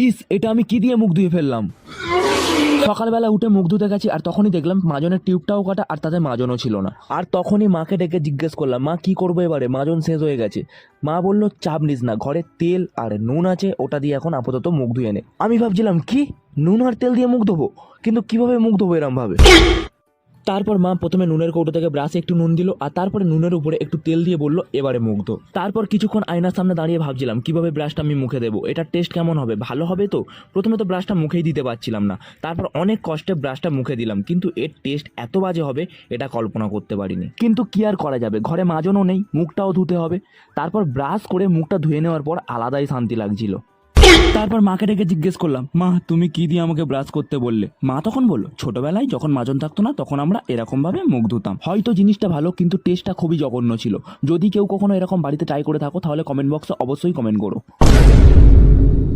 ইস, এটা আমি কি দিয়ে মুখ ধুয়ে ফেললাম। সকালবেলা উঠে মুখ ধুতে গেছি আর তখনই দেখলাম মাজনের টিউবটাও কাটা আর তাতে মাজনও ছিল না। আর তখনই মাকে ডেকে জিজ্ঞেস করলাম, মা কি করবো এবারে, মাজন শেষ হয়ে গেছে। মা বলল চাপ নিস না, ঘরে তেল আর নুন আছে, ওটা দিয়ে এখন আপাতত মুখ ধুয়ে নে। আমি ভাবছিলাম কি নুন আর তেল দিয়ে মুখ ধোবো, কিন্তু কিভাবে মুখ ধোবো এরম ভাবে। তারপর মা প্রথমে নুনের কৌটো থেকে ব্রাশে একটু নুন দিল আর তারপরে নুনের উপরে একটু তেল দিয়ে বলল এবারে মুখ ধো। তারপর কিছুক্ষণ আয়নার সামনে দাঁড়িয়ে ভাবছিলাম কিভাবে ব্রাশটা আমি মুখে দেবো, এটা টেস্ট কেমন হবে, ভালো হবে তো। প্রথমে তো ব্রাশটা মুখেই দিতে পারছিলাম না, তারপর অনেক কষ্টে ব্রাশটা মুখে দিলাম, কিন্তু এর টেস্ট এত বাজে হবে এটা কল্পনা করতে পারিনি। কিন্তু কি আর করা যাবে, ঘরে মাজনও নেই, মুখটাও ধুতে হবে। তারপর ব্রাশ করে মুখটা ধুয়ে নেওয়ার পর আলাদাই শান্তি লাগছিল। তারপর মাকে ডেকে জিজ্ঞেস করলাম, মা তুমি কি দিয়ে আমাকে ব্রাশ করতে বললে। মা তখন বলল, ছোটবেলায় যখন মাজন থাকতো না তখন আমরা এরকম ভাবে মুখ ধুতাম। হয়তো জিনিসটা ভালো, কিন্তু টেস্টটা খুবই জঘন্য ছিল। যদি কেউ কখনো এরকম বাড়িতে ট্রাই করে থাকো তাহলে কমেন্ট বক্সে অবশ্যই কমেন্ট করো।